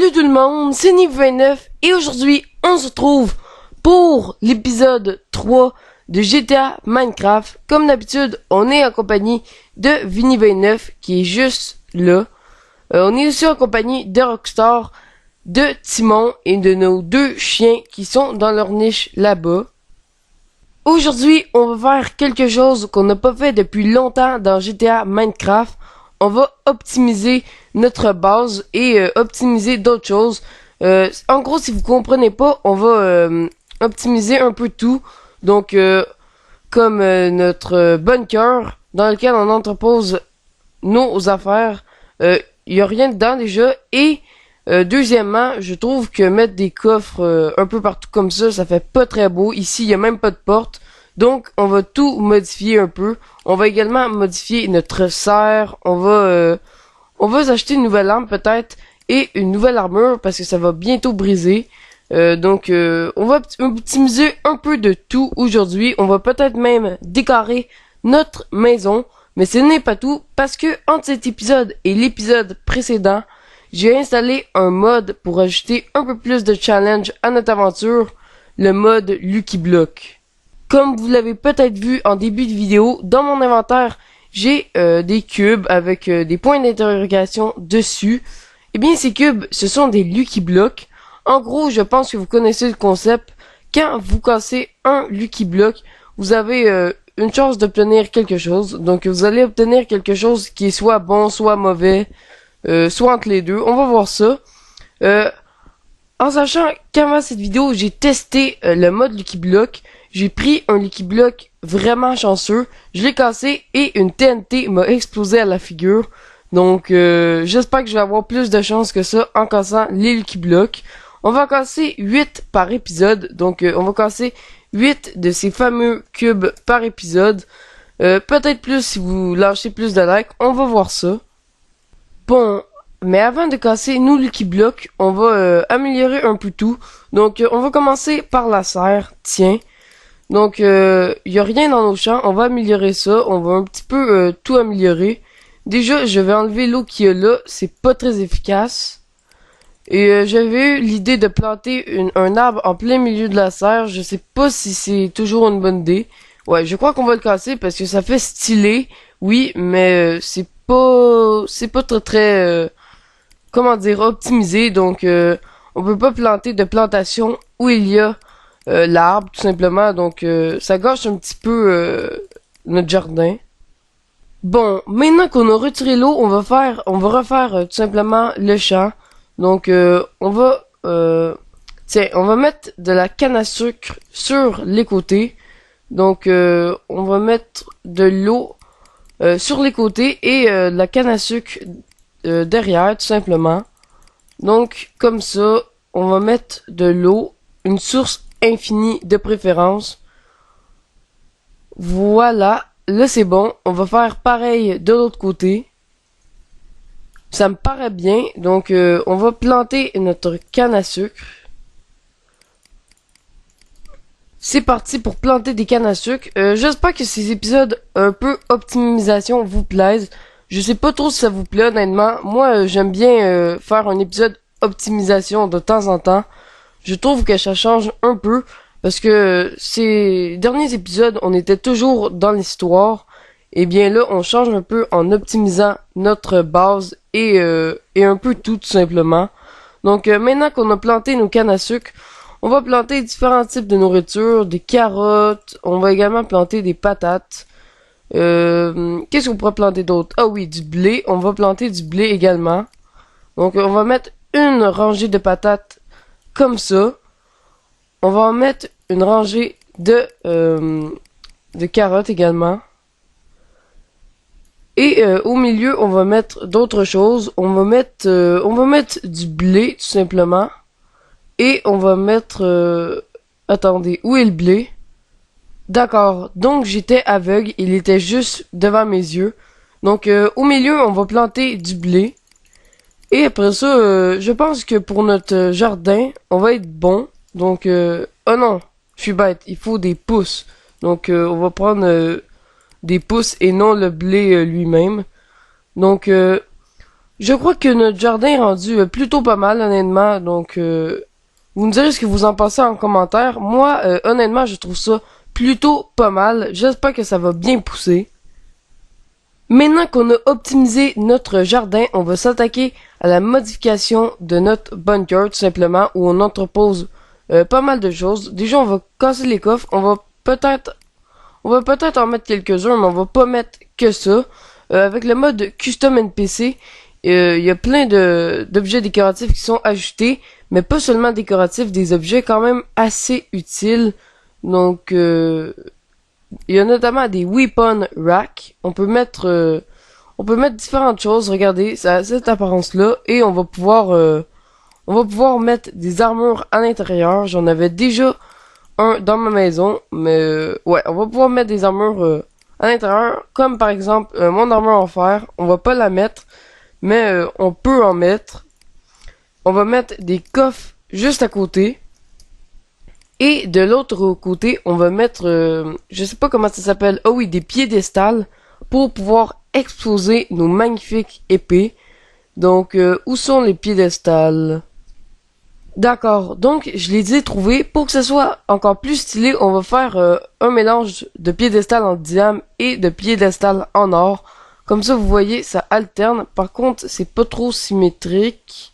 Salut tout le monde, c'est Nive29 et aujourd'hui on se retrouve pour l'épisode 3 de GTA Minecraft. Comme d'habitude, on est en compagnie de Vinny29 qui est juste là. On est aussi en compagnie de Rockstar, de Timon et de nos deux chiens qui sont dans leur niche là-bas. Aujourd'hui, on va faire quelque chose qu'on n'a pas fait depuis longtemps dans GTA Minecraft. On va optimiser notre base et optimiser d'autres choses. En gros, si vous comprenez pas, on va optimiser un peu tout. Donc, comme notre bunker dans lequel on entrepose nos affaires, il y a rien dedans déjà. Et deuxièmement, je trouve que mettre des coffres un peu partout comme ça fait pas très beau. Ici, il y a même pas de porte. Donc, on va tout modifier un peu. On va également modifier notre serre. On va s'acheter une nouvelle arme peut-être et une nouvelle armure parce que ça va bientôt briser. Donc, on va optimiser un peu de tout aujourd'hui. On va peut-être même décorer notre maison. Mais ce n'est pas tout parce que entre cet épisode et l'épisode précédent, j'ai installé un mode pour ajouter un peu plus de challenge à notre aventure, le mode Lucky Block. Comme vous l'avez peut-être vu en début de vidéo, dans mon inventaire, j'ai des cubes avec des points d'interrogation dessus. Eh bien, ces cubes, ce sont des Lucky Blocks. En gros, je pense que vous connaissez le concept. Quand vous cassez un Lucky Block, vous avez une chance d'obtenir quelque chose. Donc, vous allez obtenir quelque chose qui est soit bon, soit mauvais, soit entre les deux. On va voir ça. En sachant qu'avant cette vidéo, j'ai testé le mode Lucky Block. J'ai pris un Lucky Block vraiment chanceux, je l'ai cassé et une TNT m'a explosé à la figure. Donc j'espère que je vais avoir plus de chance que ça en cassant les Lucky Blocks. On va casser 8 par épisode, donc on va casser 8 de ces fameux cubes par épisode. Peut-être plus si vous lâchez plus de likes, on va voir ça. Bon, mais avant de casser nos Lucky Blocks, on va améliorer un peu tout. Donc on va commencer par la serre, tiens. Donc, y a rien dans nos champs. On va améliorer ça. On va un petit peu tout améliorer. Déjà, je vais enlever l'eau qu'il y a là. C'est pas très efficace. Et j'avais eu l'idée de planter un arbre en plein milieu de la serre. Je sais pas si c'est toujours une bonne idée. Ouais, je crois qu'on va le casser parce que ça fait stylé. Oui, mais c'est pas très comment dire, optimisé. Donc, on peut pas planter de plantation où il y a l'arbre tout simplement, donc ça gâche un petit peu notre jardin. Bon, maintenant qu'on a retiré l'eau, on va refaire tout simplement le champ. Donc on va mettre de la canne à sucre sur les côtés. Donc on va mettre de l'eau sur les côtés et de la canne à sucre derrière tout simplement. Donc comme ça, on va mettre de l'eau, une source infinie de préférence. Voilà, là c'est bon. On va faire pareil de l'autre côté. Ça me paraît bien. Donc on va planter notre canne à sucre. C'est parti pour planter des cannes à sucre. J'espère que ces épisodes un peu optimisation vous plaisent. Je sais pas trop si ça vous plaît honnêtement. Moi j'aime bien faire un épisode optimisation de temps en temps. Je trouve que ça change un peu parce que ces derniers épisodes, on était toujours dans l'histoire. Et bien là, on change un peu en optimisant notre base et un peu tout simplement. Donc maintenant qu'on a planté nos cannes à sucre, on va planter différents types de nourriture, des carottes, on va également planter des patates. Qu'est-ce qu'on pourrait planter d'autre? Ah oui, du blé, on va planter du blé également. Donc on va mettre une rangée de patates comme ça. On va en mettre une rangée de carottes également. Et au milieu, on va mettre d'autres choses. On va mettre du blé tout simplement. Et on va mettre attendez, où est le blé? D'accord. Donc j'étais aveugle, il était juste devant mes yeux. Donc au milieu, on va planter du blé. Et après ça, je pense que pour notre jardin, on va être bon. Donc, oh non, je suis bête, il faut des pousses. Donc, on va prendre des pousses et non le blé lui-même. Donc, Je crois que notre jardin est rendu plutôt pas mal, honnêtement. Donc, vous me direz ce que vous en pensez en commentaire. Moi, honnêtement, je trouve ça plutôt pas mal. J'espère que ça va bien pousser. Maintenant qu'on a optimisé notre jardin, on va s'attaquer à la modification de notre bunker, tout simplement, où on entrepose pas mal de choses. Déjà, on va casser les coffres. On va peut-être en mettre quelques-uns, mais on va pas mettre que ça. Avec le mode Custom NPC, il y a plein d'objets décoratifs qui sont ajoutés, mais pas seulement décoratifs, des objets quand même assez utiles. Donc, il y a notamment des weapon racks. On peut mettre différentes choses. Regardez, ça a cette apparence-là, et on va pouvoir mettre des armures à l'intérieur. J'en avais déjà un dans ma maison, mais ouais, on va pouvoir mettre des armures à l'intérieur, comme par exemple mon armure en fer. On va pas la mettre, mais on peut en mettre. On va mettre des coffres juste à côté. Et de l'autre côté, on va mettre, je sais pas comment ça s'appelle, oh oui, des piédestals pour pouvoir exposer nos magnifiques épées. Donc, où sont les piédestals? D'accord, donc je les ai trouvés. Pour que ce soit encore plus stylé, on va faire un mélange de piédestal en diamant et de piédestal en or. Comme ça, vous voyez, ça alterne. Par contre, c'est pas trop symétrique.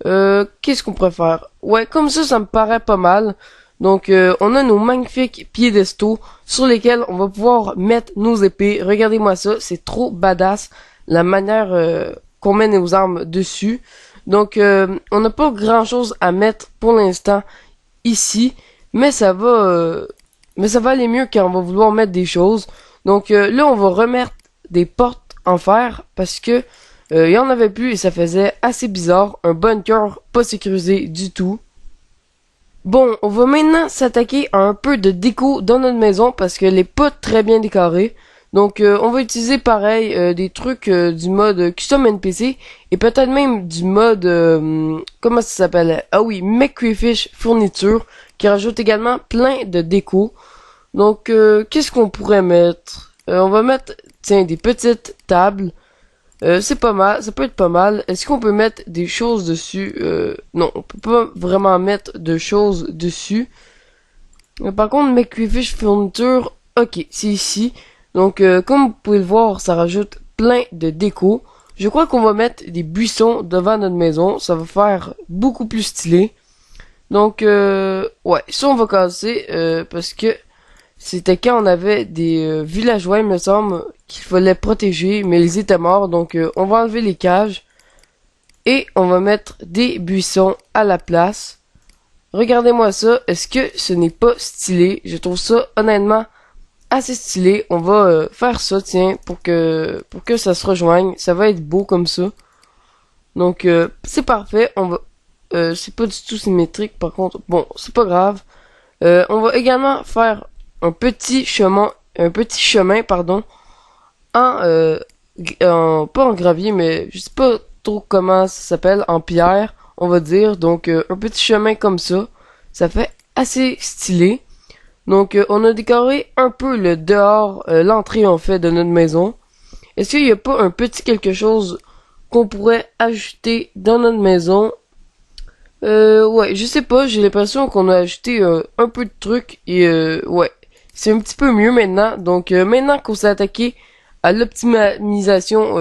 Qu'est-ce qu'on pourrait faire? Ouais, comme ça me paraît pas mal. Donc, on a nos magnifiques piédestaux sur lesquels on va pouvoir mettre nos épées. Regardez-moi ça, c'est trop badass la manière qu'on met nos armes dessus. Donc, on n'a pas grand-chose à mettre pour l'instant ici, mais ça va aller mieux quand on va vouloir mettre des choses. Donc, là, on va remettre des portes en fer parce que il y en avait plus et ça faisait assez bizarre. Un bunker pas sécurisé du tout. Bon, on va maintenant s'attaquer à un peu de déco dans notre maison parce qu'elle est pas très bien décorée. Donc, on va utiliser pareil des trucs du mode Custom NPC et peut-être même du mode comment ça s'appelle? Ah oui, McCrayfish Fourniture qui rajoute également plein de déco. Donc, qu'est-ce qu'on pourrait mettre? On va mettre, tiens, des petites tables. C'est pas mal, ça peut être pas mal. Est-ce qu'on peut mettre des choses dessus? Non, on peut pas vraiment mettre de choses dessus. Par contre, McCrayfish Fourniture, ok, c'est ici. Donc, comme vous pouvez le voir, ça rajoute plein de déco. Je crois qu'on va mettre des buissons devant notre maison. Ça va faire beaucoup plus stylé. Donc, ouais, ça on va casser parce que c'était quand on avait des villageois, il me semble, qu'il fallait protéger, mais ils étaient morts. Donc, on va enlever les cages et on va mettre des buissons à la place. Regardez-moi ça. Est-ce que ce n'est pas stylé? Je trouve ça honnêtement assez stylé. On va faire ça, tiens, pour que ça se rejoigne. Ça va être beau comme ça. Donc, c'est parfait. C'est pas du tout symétrique, par contre. Bon, c'est pas grave. On va également faire un petit chemin, pardon, pas en gravier, mais je sais pas trop comment ça s'appelle, en pierre, on va dire. Donc, un petit chemin comme ça. Ça fait assez stylé. Donc, on a décoré un peu le dehors, l'entrée en fait de notre maison. Est-ce qu'il n'y a pas un petit quelque chose qu'on pourrait ajouter dans notre maison? Ouais, je sais pas, j'ai l'impression qu'on a ajouté un peu de trucs et ouais, c'est un petit peu mieux maintenant. Donc, maintenant qu'on s'est attaqué à l'optimisation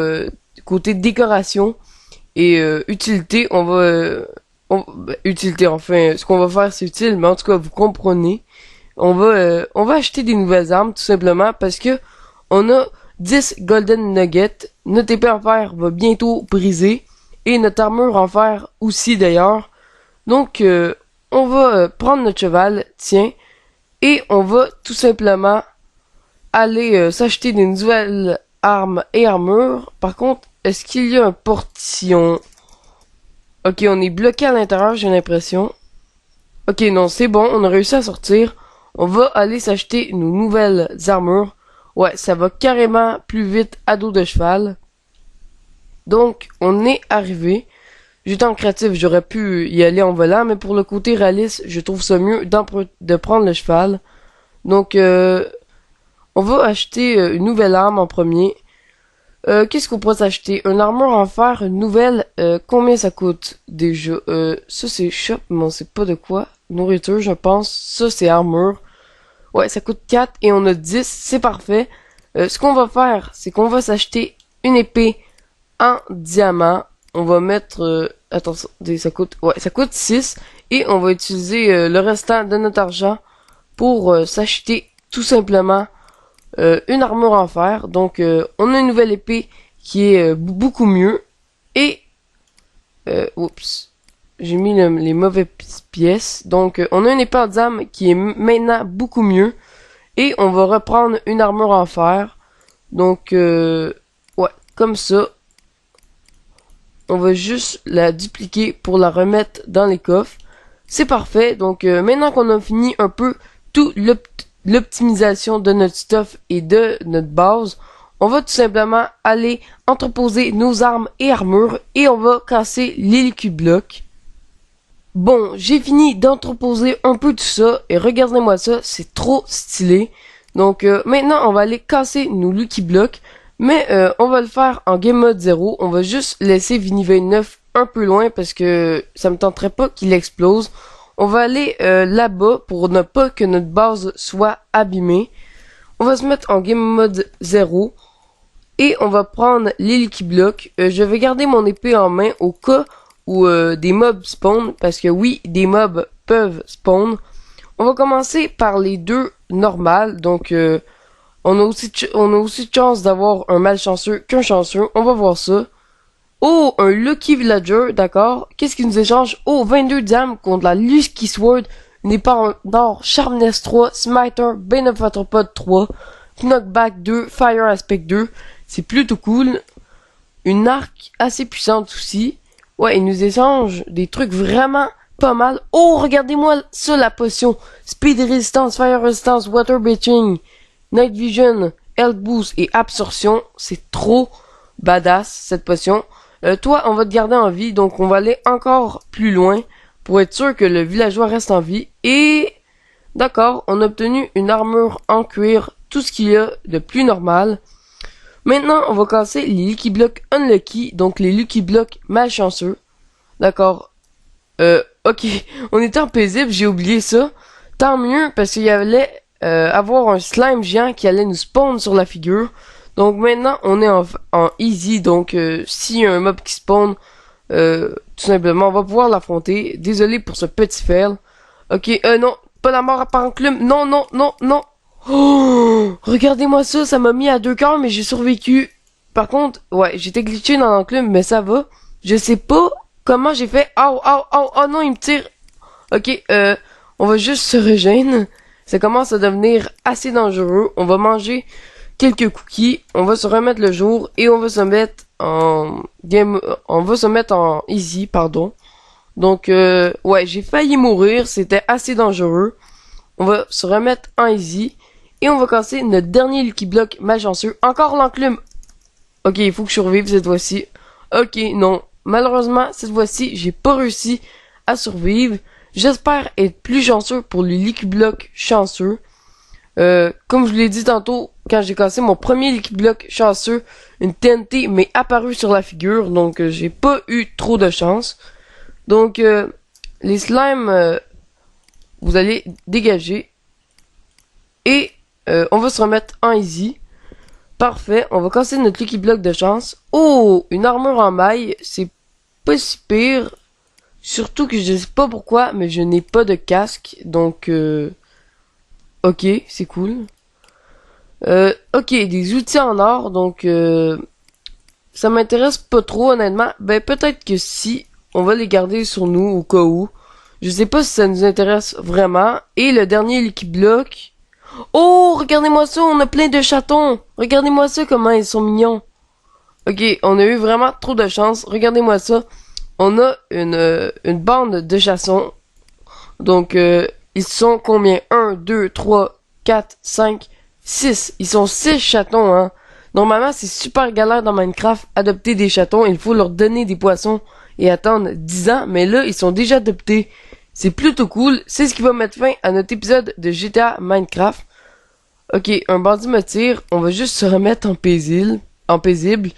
côté décoration et utilité, utilité, enfin, ce qu'on va faire c'est utile, mais en tout cas, vous comprenez. On va acheter des nouvelles armes tout simplement parce que on a 10 golden nuggets. Notre épée en fer va bientôt briser et notre armure en fer aussi d'ailleurs. Donc on va prendre notre cheval, tiens, et on va tout simplement aller s'acheter des nouvelles armes et armures. Par contre, est-ce qu'il y a un portillon? Ok, on est bloqué à l'intérieur, j'ai l'impression. Ok, non, c'est bon, on a réussi à sortir. On va aller s'acheter nos nouvelles armures. Ouais, ça va carrément plus vite à dos de cheval. Donc, on est arrivé. J'étais en créatif, j'aurais pu y aller en volant, mais pour le côté réaliste, je trouve ça mieux de prendre le cheval. Donc, on va acheter une nouvelle arme en premier. Qu'est-ce qu'on pourrait s'acheter? Une armure en fer, une nouvelle. Combien ça coûte déjà? Ça c'est shop, mais on sait pas de quoi. Nourriture, je pense. Ça c'est armure. Ouais, ça coûte 4 et on a 10. C'est parfait. Ce qu'on va faire, c'est qu'on va s'acheter une épée en diamant. On va mettre... attends, ça coûte... Ouais, ça coûte 6. Et on va utiliser le restant de notre argent pour s'acheter tout simplement une armure en fer. Donc, on a une nouvelle épée qui est beaucoup mieux. Et, oups, j'ai mis les mauvaises pièces. Donc, on a une épée en diamant qui est maintenant beaucoup mieux. Et on va reprendre une armure en fer. Donc, ouais, comme ça. On va juste la dupliquer pour la remettre dans les coffres. C'est parfait. Donc, maintenant qu'on a fini un peu tout l'optimisation de notre stuff et de notre base, on va tout simplement aller entreposer nos armes et armures et on va casser les liquid blocks. Bon, j'ai fini d'entreposer un peu tout ça et regardez-moi ça, c'est trop stylé. Donc maintenant, on va aller casser nos liquid blocks, mais on va le faire en game mode 0. On va juste laisser Vini29 un peu loin parce que ça me tenterait pas qu'il explose. On va aller là-bas pour ne pas que notre base soit abîmée. On va se mettre en game mode 0 et on va prendre les liquid blocks. Je vais garder mon épée en main au cas où des mobs spawn parce que oui, des mobs peuvent spawn. On va commencer par les deux normales. Donc on a aussi de chance d'avoir un malchanceux qu'un chanceux. On va voir ça. Oh, un Lucky Villager, d'accord. Qu'est-ce qu'il nous échange? Oh, 22 diamants contre la Lucky Sword, une épée en or, Sharpness 3, Smiter, Bane of Arthropod 3, Knockback 2, Fire Aspect 2. C'est plutôt cool. Une arc assez puissante aussi. Ouais, il nous échange des trucs vraiment pas mal. Oh, regardez-moi ça, la potion. Speed Resistance, Fire Resistance, Water Breathing, Night Vision, Health Boost et Absorption. C'est trop badass, cette potion. Toi, on va te garder en vie, donc on va aller encore plus loin pour être sûr que le villageois reste en vie. Et d'accord, on a obtenu une armure en cuir, tout ce qu'il y a de plus normal. Maintenant, on va casser les Lucky Blocks Unlucky, donc les Lucky Blocks malchanceux. D'accord. Ok, on était en paisible, j'ai oublié ça. Tant mieux, parce qu'il y allait avoir un slime géant qui allait nous spawn sur la figure. Donc maintenant, on est en easy, donc s'il y a un mob qui spawn, tout simplement, on va pouvoir l'affronter. Désolé pour ce petit fail. Ok, non, pas la mort par enclume. Non, non, non, non. Oh, regardez-moi ça, ça m'a mis à 2 cœurs, mais j'ai survécu. Par contre, ouais, j'étais glitché dans l'enclume, mais ça va. Je sais pas comment j'ai fait. Oh non, il me tire. Ok, on va juste se régénérer. Ça commence à devenir assez dangereux. On va manger quelques cookies, on va se remettre le jour et on va se mettre en easy, pardon. Donc ouais, j'ai failli mourir, c'était assez dangereux. On va se remettre en easy et on va casser notre dernier Lucky Block malchanceux. Encore l'enclume. Ok, il faut que je survive cette fois-ci. Ok, non, malheureusement cette fois-ci j'ai pas réussi à survivre. J'espère être plus chanceux pour les Lucky Block chanceux. Comme je vous l'ai dit tantôt, quand j'ai cassé mon premier Lucky Block chanceux, une TNT m'est apparue sur la figure, donc j'ai pas eu trop de chance. Donc les slimes, vous allez dégager et on va se remettre en easy. Parfait, on va casser notre Lucky Block de chance. Oh, une armure en maille, c'est pas si pire. Surtout que je sais pas pourquoi, mais je n'ai pas de casque, donc ok, c'est cool. Ok, des outils en or, donc ça m'intéresse pas trop honnêtement. Ben peut-être que si, on va les garder sur nous au cas où. Je sais pas si ça nous intéresse vraiment. Et le dernier Lucky Block. Oh, regardez-moi ça, on a plein de chatons. Regardez-moi ça, comment ils sont mignons. Ok, on a eu vraiment trop de chance. Regardez-moi ça. On a une bande de chassons. Donc, ils sont combien? 1, 2, 3, 4, 5, 6. Ils sont 6 chatons, hein. Normalement, c'est super galère dans Minecraft, adopter des chatons. Il faut leur donner des poissons et attendre 10 ans. Mais là, ils sont déjà adoptés. C'est plutôt cool. C'est ce qui va mettre fin à notre épisode de GTA Minecraft. Ok, un bandit me tire. On va juste se remettre en paisible. en paisible.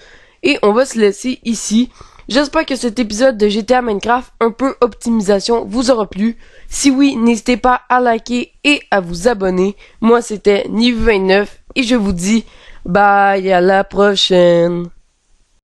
Et on va se laisser ici. J'espère que cet épisode de GTA Minecraft, un peu optimisation, vous aura plu. Si oui, n'hésitez pas à liker et à vous abonner. Moi, c'était Nive29 et je vous dis bye, à la prochaine.